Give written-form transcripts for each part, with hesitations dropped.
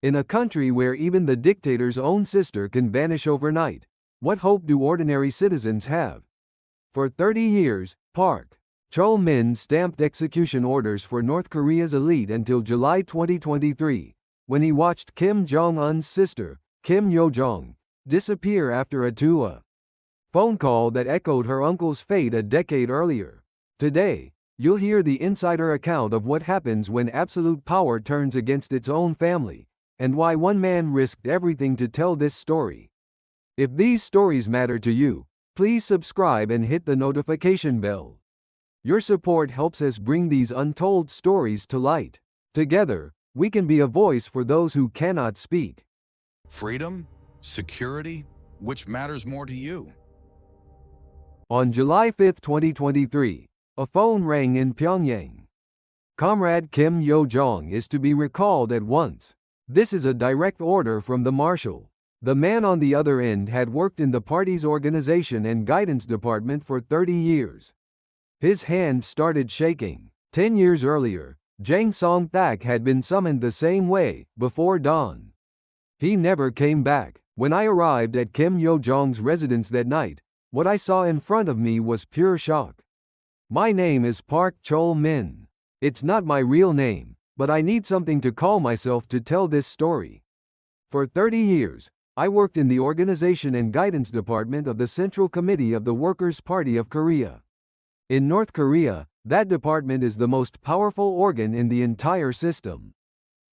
In a country where even the dictator's own sister can vanish overnight, what hope do ordinary citizens have? For 30 years, Park Chol-min stamped execution orders for North Korea's elite until July 2023, when he watched Kim Jong-un's sister, Kim Yo-jong, disappear after a phone call that echoed her uncle's fate a decade earlier. Today, you'll hear the insider account of what happens when absolute power turns against its own family, and why one man risked everything to tell this story. If these stories matter to you, please subscribe and hit the notification bell. Your support helps us bring these untold stories to light. Together, we can be a voice for those who cannot speak. Freedom? Security? Which matters more to you? On July 5, 2023, a phone rang in Pyongyang. Comrade Kim Yo-jong is to be recalled at once. This is a direct order from the marshal. The man on the other end had worked in the party's organization and guidance department for 30 years. His hand started shaking. 10 years earlier, Jang Song-tak had been summoned the same way, before dawn. He never came back. When I arrived at Kim Yo-jong's residence that night, what I saw in front of me was pure shock. My name is Park Chol-min. It's not my real name, but I need something to call myself to tell this story. For 30 years, I worked in the Organization and Guidance Department of the Central Committee of the Workers' Party of Korea. In North Korea, that department is the most powerful organ in the entire system.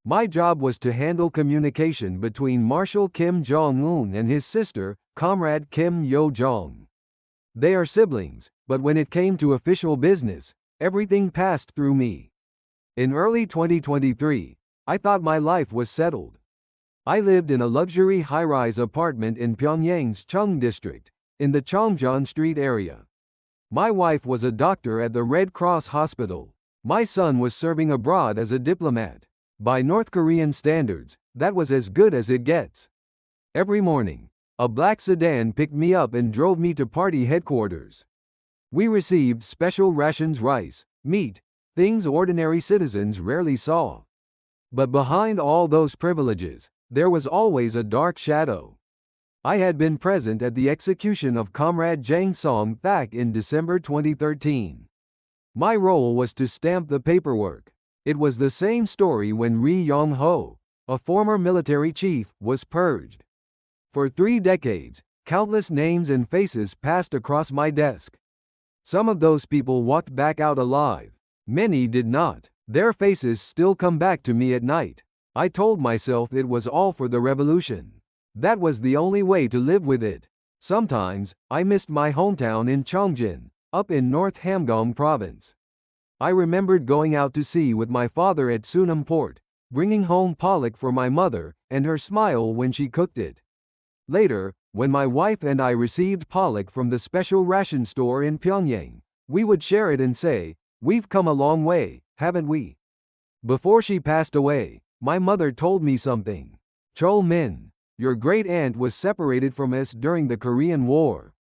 My job was to handle communication between Marshal Kim Jong-un and his sister, Comrade Kim Yo-jong. They are siblings, but when it came to official business, everything passed through me. In early 2023, I thought my life was settled. I lived in a luxury high-rise apartment in Pyongyang's Chung district, in the Chongjeon Street area. My wife was a doctor at the Red Cross Hospital. My son was serving abroad as a diplomat. By North Korean standards, that was as good as it gets. Every morning, a black sedan picked me up and drove me to party headquarters. We received special rations, rice, meat, things ordinary citizens rarely saw. But behind all those privileges, there was always a dark shadow. I had been present at the execution of Comrade Jang Song-tak in December 2013. My role was to stamp the paperwork. It was the same story when Ri Yong-ho, a former military chief, was purged. For 3 decades, countless names and faces passed across my desk. Some of those people walked back out alive. Many did not. Their faces still come back to me at night. I told myself it was all for the revolution. That was the only way to live with it. Sometimes, I missed my hometown in Chongjin, up in North Hamgyong province. I remembered going out to sea with my father at Sunam Port, bringing home pollock for my mother, and her smile when she cooked it. Later, when my wife and I received pollock from the special ration store in Pyongyang, we would share it and say, "We've come a long way, haven't we?" Before she passed away, my mother told me something. "Chol-min, your great aunt was separated from us during the Korean War.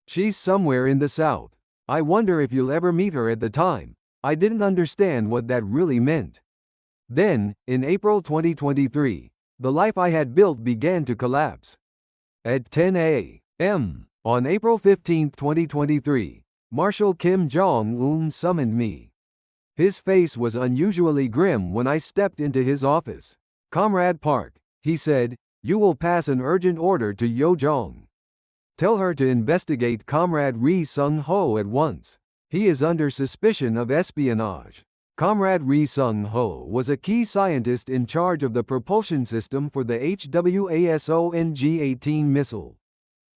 She's somewhere in the south. I wonder if you'll ever meet her." At the time, I didn't understand what that really meant. Then, in April 2023, the life I had built began to collapse. At 10 a.m. on April 15, 2023, Marshal Kim Jong-un summoned me. His face was unusually grim when I stepped into his office. "Comrade Park," he said, "you will pass an urgent order to Yo-jong. Tell her to investigate Comrade Ri Sung-ho at once. He is under suspicion of espionage." Comrade Ri Sung-ho was a key scientist in charge of the propulsion system for the HWASONG-18 missile.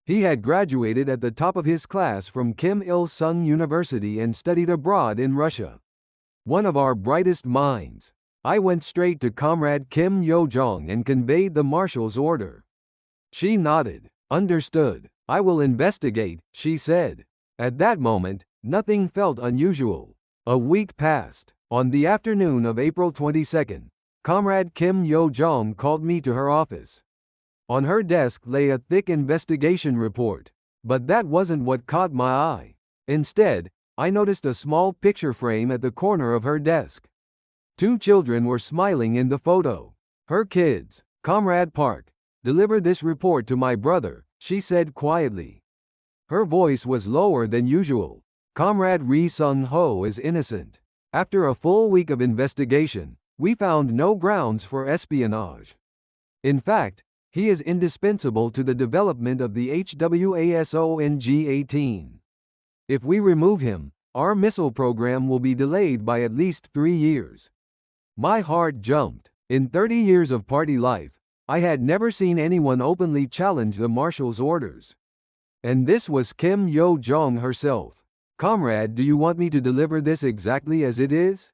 He had graduated at the top of his class from Kim Il-sung University and studied abroad in Russia. One of our brightest minds. I went straight to Comrade Kim Yo-jong and conveyed the marshal's order. She nodded. "Understood. I will investigate," she said. At that moment, nothing felt unusual. A week passed. On the afternoon of April 22, Comrade Kim Yo-jong called me to her office. On her desk lay a thick investigation report. But that wasn't what caught my eye. Instead, I noticed a small picture frame at the corner of her desk. 2 children were smiling in the photo. Her kids. Comrade Park, deliver this report to my brother, she said quietly. Her voice was lower than usual. Comrade Ri Sung-ho is innocent. After a full week of investigation, we found no grounds for espionage. In fact, he is indispensable to the development of the HWASONG-18. If we remove him, our missile program will be delayed by at least 3 years. My heart jumped. In 30 years of party life, I had never seen anyone openly challenge the marshal's orders. And this was Kim Yo-jong herself. Comrade, do you want me to deliver this exactly as it is?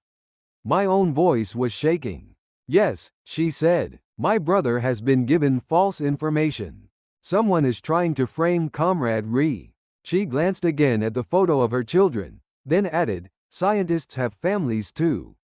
My own voice was shaking. Yes, she said. My brother has been given false information. Someone is trying to frame Comrade Ri. She glanced again at the photo of her children, then added, scientists have families too.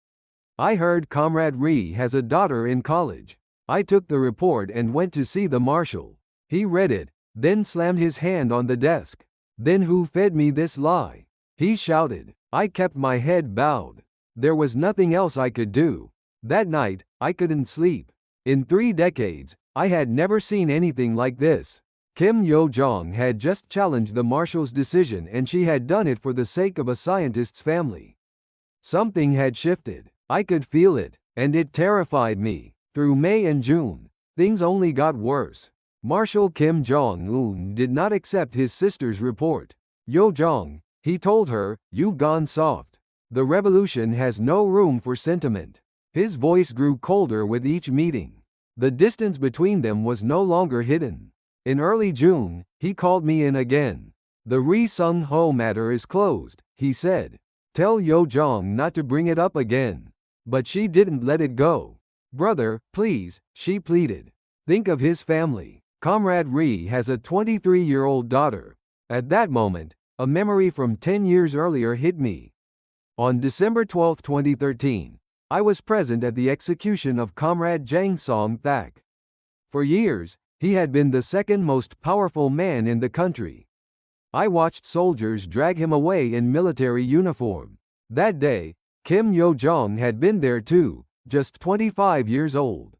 I heard Comrade Ri has a daughter in college. I took the report and went to see the marshal. He read it, then slammed his hand on the desk. Then who fed me this lie? He shouted. I kept my head bowed. There was nothing else I could do. That night, I couldn't sleep. In 3 decades, I had never seen anything like this. Kim Yo-jong had just challenged the marshal's decision, and she had done it for the sake of a scientist's family. Something had shifted. I could feel it, and it terrified me. Through May and June, things only got worse. Marshal Kim Jong-un did not accept his sister's report. Yo-jong, he told her, you've gone soft. The revolution has no room for sentiment. His voice grew colder with each meeting. The distance between them was no longer hidden. In early June, he called me in again. The Ri Sung-ho matter is closed, he said. Tell Yo-jong not to bring it up again. But she didn't let it go. Brother, please, she pleaded. Think of his family. Comrade Ri has a 23-year-old daughter. At that moment, a memory from 10 years earlier hit me. On December 12, 2013, I was present at the execution of Comrade Jang Song-thak. For years, he had been the second most powerful man in the country. I watched soldiers drag him away in military uniform. That day, Kim Yo-jong had been there too, just 25 years old.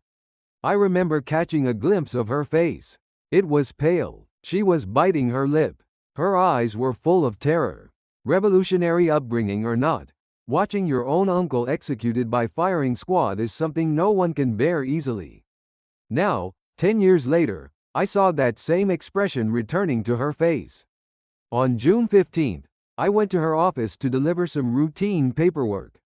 I remember catching a glimpse of her face. It was pale. She was biting her lip. Her eyes were full of terror. Revolutionary upbringing or not, watching your own uncle executed by firing squad is something no one can bear easily. Now, 10 years later, I saw that same expression returning to her face. On June 15, I went to her office to deliver some routine paperwork.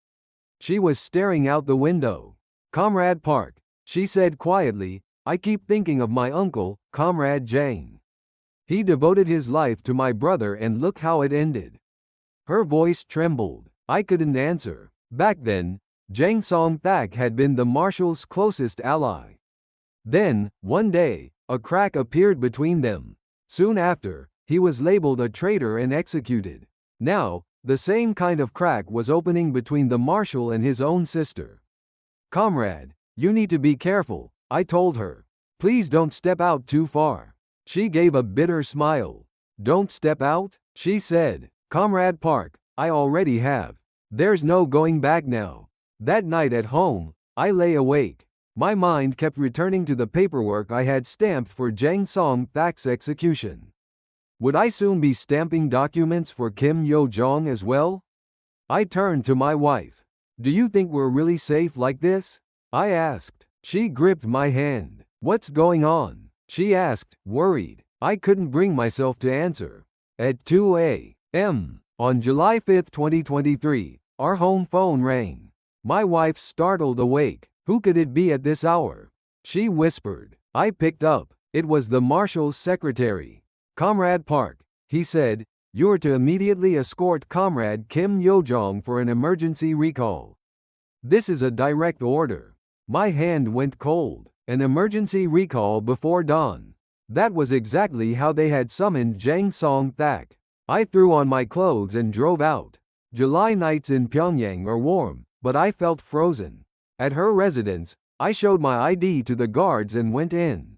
She was staring out the window. Comrade Park, she said quietly, I keep thinking of my uncle, Comrade Jang. He devoted his life to my brother and look how it ended. Her voice trembled. I couldn't answer. Back then, Jang Song-thak had been the marshal's closest ally. Then, one day, a crack appeared between them. Soon after, he was labeled a traitor and executed. Now, the same kind of crack was opening between the marshal and his own sister. Comrade, you need to be careful, I told her. Please don't step out too far. She gave a bitter smile. Don't step out? She said. Comrade Park, I already have. There's no going back now. That night at home, I lay awake. My mind kept returning to the paperwork I had stamped for Jang Song-thak's execution. Would I soon be stamping documents for Kim Yo-jong as well? I turned to my wife. Do you think we're really safe like this? I asked. She gripped my hand. What's going on? She asked, worried. I couldn't bring myself to answer. At 2 a.m. on July 5, 2023, our home phone rang. My wife startled awake. Who could it be at this hour? She whispered. I picked up. It was the marshal's secretary. Comrade Park, he said, you're to immediately escort Comrade Kim Yo-jong for an emergency recall. This is a direct order. My hand went cold. An emergency recall before dawn. That was exactly how they had summoned Jang Song-thak. I threw on my clothes and drove out. July nights in Pyongyang are warm, but I felt frozen. At her residence, I showed my ID to the guards and went in.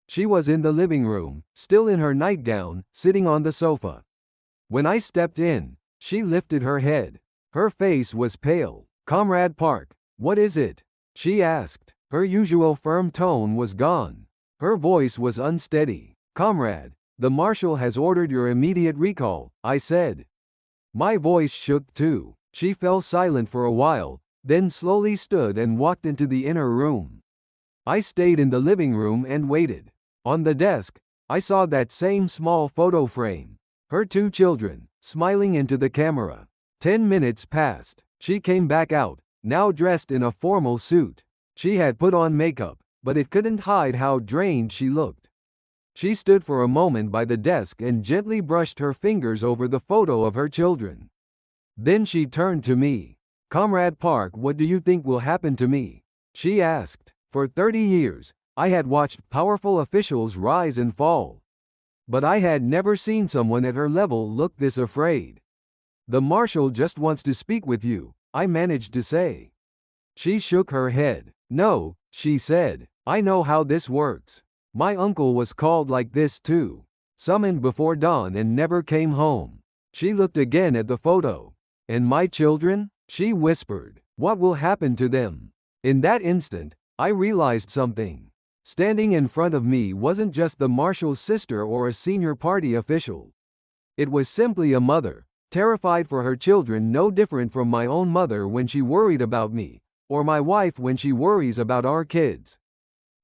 She was in the living room, still in her nightgown, sitting on the sofa. When I stepped in, she lifted her head. Her face was pale. Comrade Park, what is it? She asked. Her usual firm tone was gone. Her voice was unsteady. "Comrade, the marshal has ordered your immediate recall," I said. My voice shook too. She fell silent for a while, then slowly stood and walked into the inner room. I stayed in the living room and waited. On the desk, I saw that same small photo frame. Her two children, smiling into the camera. 10 minutes passed. She came back out, now dressed in a formal suit. She had put on makeup, but it couldn't hide how drained she looked. She stood for a moment by the desk and gently brushed her fingers over the photo of her children. Then she turned to me. "Comrade Park, what do you think will happen to me?" she asked. For 30 years, I had watched powerful officials rise and fall. But I had never seen someone at her level look this afraid. "The marshal just wants to speak with you," I managed to say. She shook her head. "No," she said. "I know how this works. My uncle was called like this too. Summoned before dawn and never came home." She looked again at the photo. "And my children?" she whispered. "What will happen to them?" In that instant, I realized something. Standing in front of me wasn't just the marshal's sister or a senior party official. It was simply a mother, terrified for her children, no different from my own mother when she worried about me, or my wife when she worries about our kids.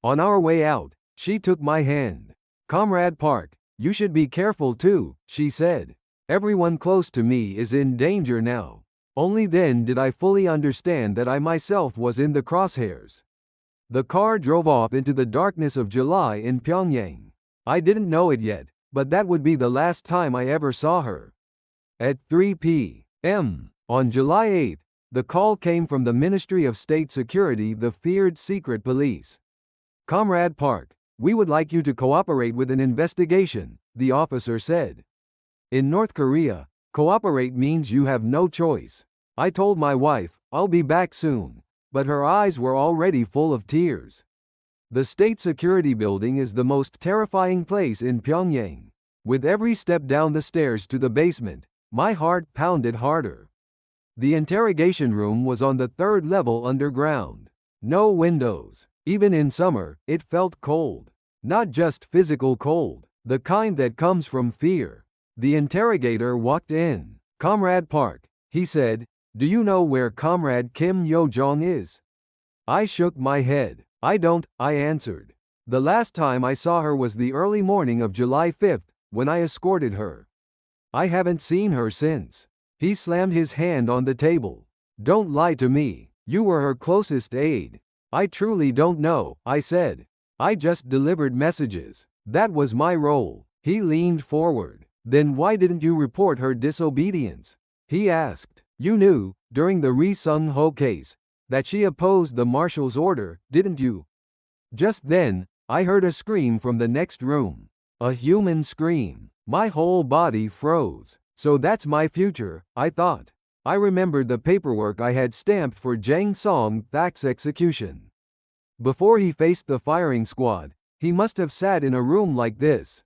On our way out, she took my hand. "Comrade Park, you should be careful too," she said. "Everyone close to me is in danger now." Only then did I fully understand that I myself was in the crosshairs. The car drove off into the darkness of July in Pyongyang. I didn't know it yet, but that would be the last time I ever saw her. At 3 p.m. on July 8, the call came from the Ministry of State Security, the feared secret police. "Comrade Park, we would like you to cooperate with an investigation," the officer said. In North Korea, cooperate means you have no choice. I told my wife, "I'll be back soon," but her eyes were already full of tears. The State Security Building is the most terrifying place in Pyongyang. With every step down the stairs to the basement, my heart pounded harder. The interrogation room was on the 3rd level underground. No windows. Even in summer, it felt cold. Not just physical cold, the kind that comes from fear. The interrogator walked in. "Comrade Park," he said, "do you know where Comrade Kim Yo-jong is?" I shook my head. "I don't," I answered. "The last time I saw her was the early morning of July 5, when I escorted her. I haven't seen her since." He slammed his hand on the table. "Don't lie to me. You were her closest aide." "I truly don't know," I said. "I just delivered messages. That was my role." He leaned forward. "Then why didn't you report her disobedience?" he asked. "You knew, during the Ri Sung-ho case, that she opposed the marshal's order, didn't you?" Just then, I heard a scream from the next room. A human scream. My whole body froze. So that's my future, I thought. I remembered the paperwork I had stamped for Jang Song-tak's execution. Before he faced the firing squad, he must have sat in a room like this.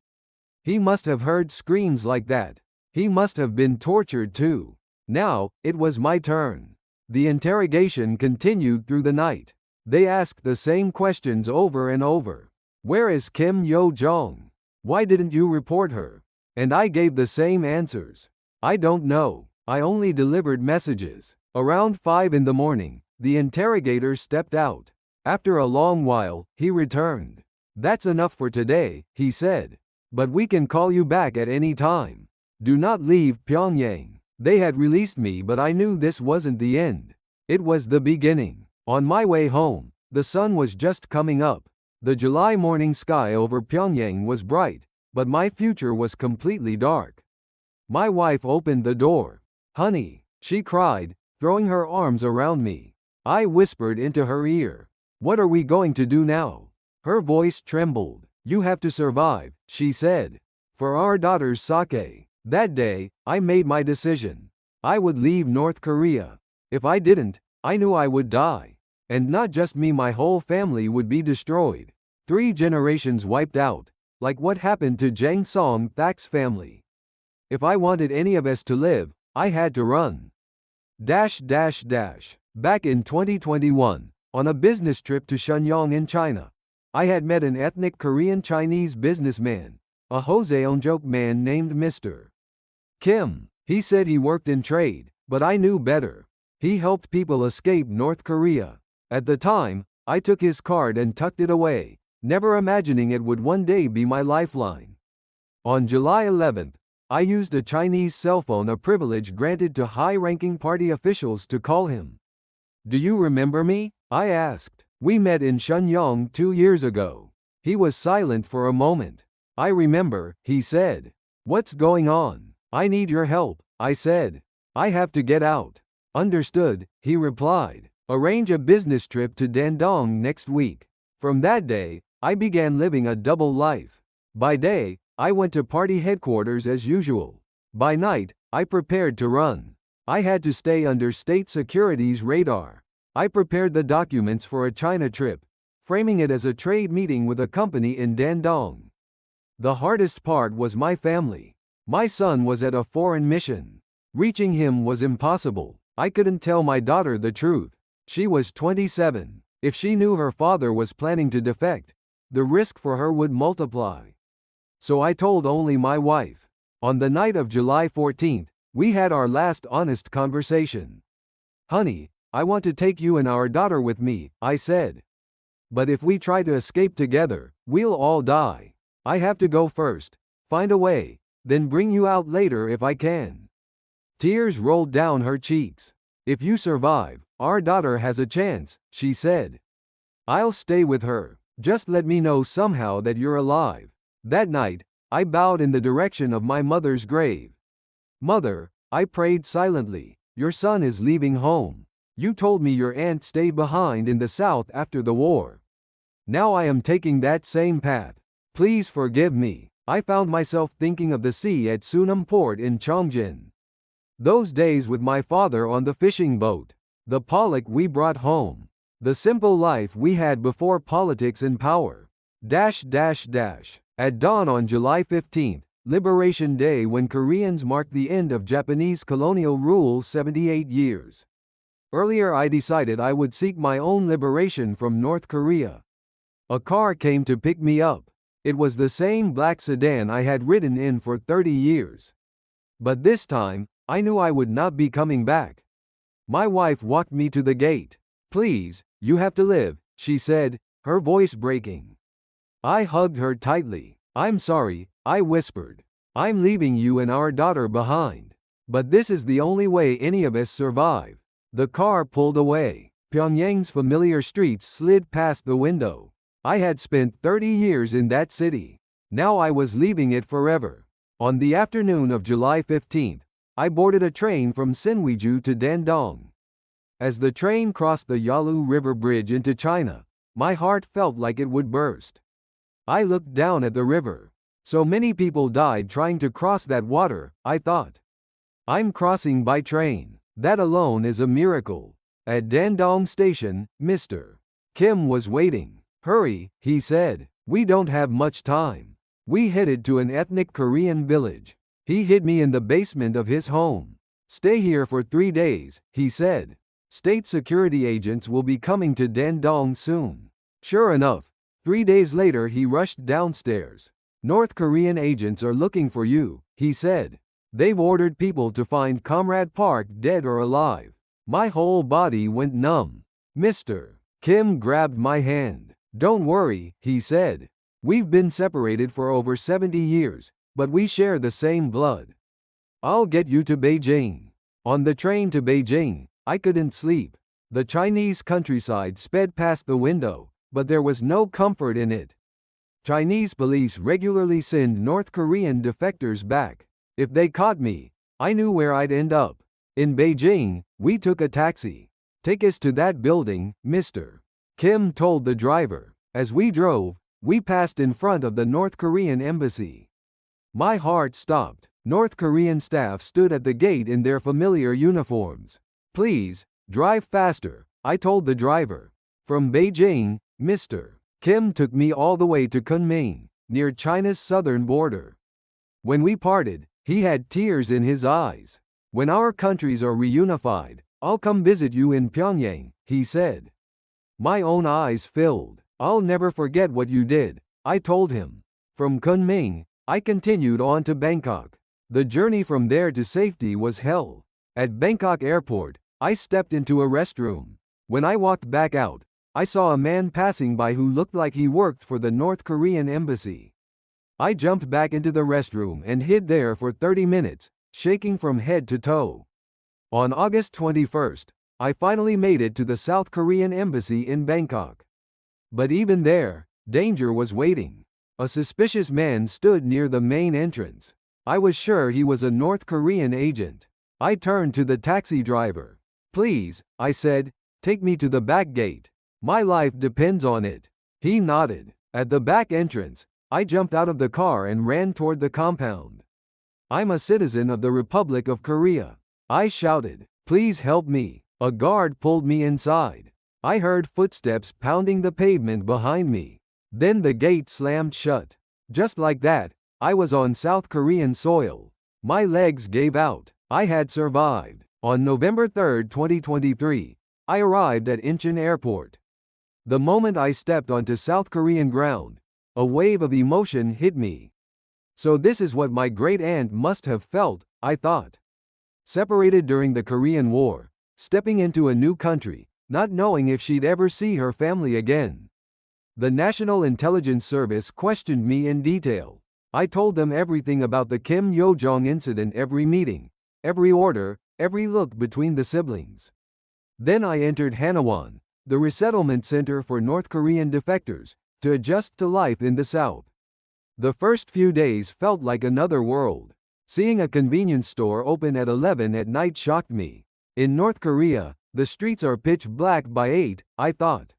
He must have heard screams like that. He must have been tortured too. Now, it was my turn. The interrogation continued through the night. They asked the same questions over and over. "Where is Kim Yo-jong? Why didn't you report her?" And I gave the same answers. "I don't know. I only delivered messages." Around 5 in the morning, the interrogator stepped out. After a long while, he returned. "That's enough for today," he said. "But we can call you back at any time. Do not leave Pyongyang." They had released me, but I knew this wasn't the end. It was the beginning. On my way home, the sun was just coming up. The July morning sky over Pyongyang was bright, but my future was completely dark. My wife opened the door. "Honey," she cried, throwing her arms around me. I whispered into her ear. "What are we going to do now?" Her voice trembled. "You have to survive," she said. "For our daughter's sake." That day, I made my decision. I would leave North Korea. If I didn't, I knew I would die. And not just me, my whole family would be destroyed. 3 generations wiped out, like what happened to Jang Song-tak's family. If I wanted any of us to live, I had to run. Back in 2021, On a business trip to Shenyang in China, I had met an ethnic Korean Chinese businessman, a Joseon man named Mr. Kim. He said he worked in trade, but I knew better. He helped people escape North Korea. At the time, I took his card and tucked it away, never imagining it would one day be my lifeline. On July 11th, I used a Chinese cell phone, a privilege granted to high-ranking party officials, to call him. "Do you remember me?" I asked. "We met in Shenyang 2 years ago." He was silent for a moment. "I remember," he said. "What's going on?" "I need your help," I said. "I have to get out." "Understood," he replied. "Arrange a business trip to Dandong next week." From that day, I began living a double life. By day, I went to party headquarters as usual. By night, I prepared to run. I had to stay under state security's radar. I prepared the documents for a China trip, framing it as a trade meeting with a company in Dandong. The hardest part was my family. My son was at a foreign mission. Reaching him was impossible. I couldn't tell my daughter the truth. She was 27. If she knew her father was planning to defect, the risk for her would multiply. So I told only my wife. On the night of July 14th, we had our last honest conversation. "Honey, I want to take you and our daughter with me," I said. "But if we try to escape together, we'll all die. I have to go first, find a way, then bring you out later if I can." Tears rolled down her cheeks. "If you survive, our daughter has a chance," she said. "I'll stay with her. Just let me know somehow that you're alive." That night, I bowed in the direction of my mother's grave. "Mother," I prayed silently, "your son is leaving home. You told me your aunt stayed behind in the south after the war. Now I am taking that same path. Please forgive me." I found myself thinking of the sea at Sunam Port in Chongjin. Those days with my father on the fishing boat. The pollock we brought home. The simple life we had before politics and power. At dawn on July 15th, Liberation Day, when Koreans marked the end of Japanese colonial rule 78 years. Earlier I decided I would seek my own liberation from North Korea. A car came to pick me up. It was the same black sedan I had ridden in for 30 years. But this time, I knew I would not be coming back. My wife walked me to the gate. "Please, you have to live," she said, her voice breaking. I hugged her tightly. "I'm sorry," I whispered. "I'm leaving you and our daughter behind. But this is the only way any of us survive." The car pulled away. Pyongyang's familiar streets slid past the window. I had spent 30 years in that city. Now I was leaving it forever. On the afternoon of July 15th, I boarded a train from Sinwiju to Dandong. As the train crossed the Yalu River Bridge into China, my heart felt like it would burst. I looked down at the river. So many people died trying to cross that water, I thought. I'm crossing by train. That alone is a miracle. At Dandong Station, Mr. Kim was waiting. "Hurry," he said. "We don't have much time." We headed to an ethnic Korean village. He hid me in the basement of his home. "Stay here for 3 days," he said. "State security agents will be coming to Dandong soon." Sure enough, 3 days later he rushed downstairs. "North Korean agents are looking for you," he said. "They've ordered people to find Comrade Park dead or alive." My whole body went numb. Mr. Kim grabbed my hand. "Don't worry," he said. "We've been separated for over 70 years, but we share the same blood. I'll get you to Beijing." On the train to Beijing, I couldn't sleep. The Chinese countryside sped past the window, but there was no comfort in it. Chinese police regularly send North Korean defectors back. If they caught me, I knew where I'd end up. In Beijing, we took a taxi. "Take us to that building, Mr. Kim told the driver. As we drove, we passed in front of the North Korean embassy. My heart stopped. North Korean staff stood at the gate in their familiar uniforms. "Please, drive faster," I told the driver. From Beijing, Mr. Kim took me all the way to Kunming, near China's southern border. When we parted, he had tears in his eyes. "When our countries are reunified, I'll come visit you in Pyongyang," he said. My own eyes filled. I'll never forget what you did, I told him. From Kunming, I continued on to Bangkok. The journey from there to safety was hell. At Bangkok airport, I stepped into a restroom. When I walked back out, I saw a man passing by who looked like he worked for the North Korean embassy. I jumped back into the restroom and hid there for 30 minutes, shaking from head to toe. On August 21st, I finally made it to the South Korean embassy in Bangkok. But even there, danger was waiting. A suspicious man stood near the main entrance. I was sure he was a North Korean agent. I turned to the taxi driver. "Please," I said, "take me to the back gate. My life depends on it." He nodded. At the back entrance, I jumped out of the car and ran toward the compound. "I'm a citizen of the Republic of Korea," I shouted. "Please help me." A guard pulled me inside. I heard footsteps pounding the pavement behind me. Then the gate slammed shut. Just like that, I was on South Korean soil. My legs gave out. I had survived. On November 3, 2023, I arrived at Incheon Airport. The moment I stepped onto South Korean ground, a wave of emotion hit me. So this is what my great-aunt must have felt, I thought. Separated during the Korean War, stepping into a new country, not knowing if she'd ever see her family again. The National Intelligence Service questioned me in detail. I told them everything about the Kim Yo-jong incident, every meeting, every order, every look between the siblings. Then I entered Hanawon, the resettlement center for North Korean defectors, to adjust to life in the South. The first few days felt like another world. Seeing a convenience store open at 11 at night shocked me. In North Korea, the streets are pitch black by 8, I thought.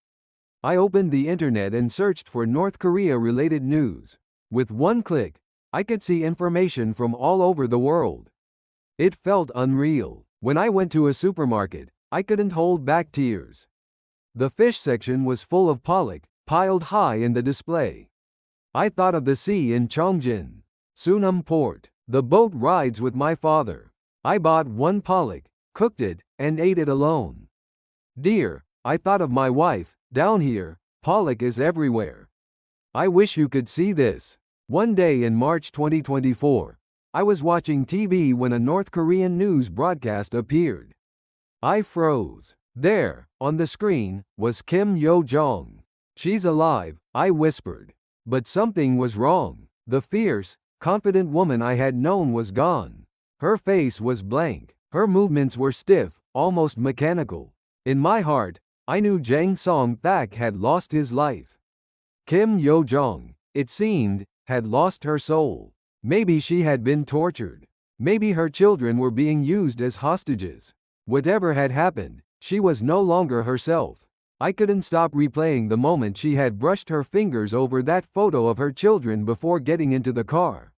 I opened the internet and searched for North Korea-related news. With one click, I could see information from all over the world. It felt unreal. When I went to a supermarket, I couldn't hold back tears. The fish section was full of pollock, piled high in the display. I thought of the sea in Chongjin, Sunam Port, the boat rides with my father. I bought one pollock, cooked it, and ate it alone. Dear, I thought of my wife. Down here, pollock is everywhere. I wish you could see this. One day in March 2024, I was watching TV when a North Korean news broadcast appeared. I froze. There, on the screen, was Kim Yo-jong. "She's alive," I whispered. But something was wrong. The fierce, confident woman I had known was gone. Her face was blank. Her movements were stiff, almost mechanical. In my heart, I knew Jang Song-thaek had lost his life. Kim Yo-jong, it seemed, had lost her soul. Maybe she had been tortured. Maybe her children were being used as hostages. Whatever had happened, she was no longer herself. I couldn't stop replaying the moment she had brushed her fingers over that photo of her children before getting into the car.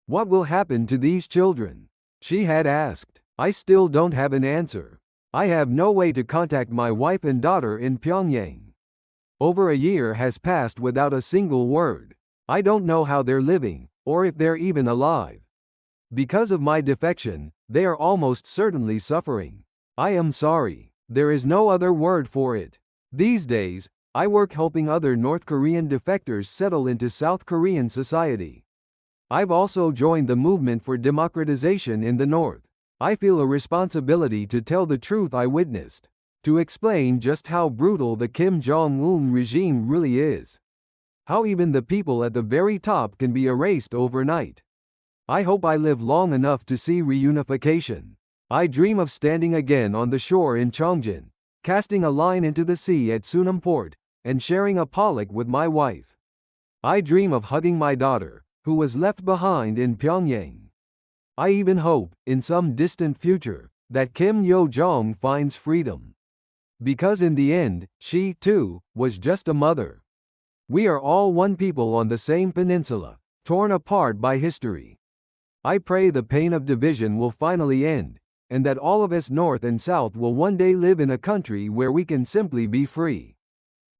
"What will happen to these children?" she had asked. I still don't have an answer. I have no way to contact my wife and daughter in Pyongyang. Over a year has passed without a single word. I don't know how they're living, or if they're even alive. Because of my defection, they are almost certainly suffering. I am sorry. There is no other word for it. These days, I work helping other North Korean defectors settle into South Korean society. I've also joined the movement for democratization in the North. I feel a responsibility to tell the truth I witnessed, to explain just how brutal the Kim Jong-un regime really is. How even the people at the very top can be erased overnight. I hope I live long enough to see reunification. I dream of standing again on the shore in Chongjin, casting a line into the sea at Sunam Port, and sharing a pollock with my wife. I dream of hugging my daughter, who was left behind in Pyongyang. I even hope, in some distant future, that Kim Yo-jong finds freedom. Because in the end, she, too, was just a mother. We are all one people on the same peninsula, torn apart by history. I pray the pain of division will finally end, and that all of us North and South will one day live in a country where we can simply be free.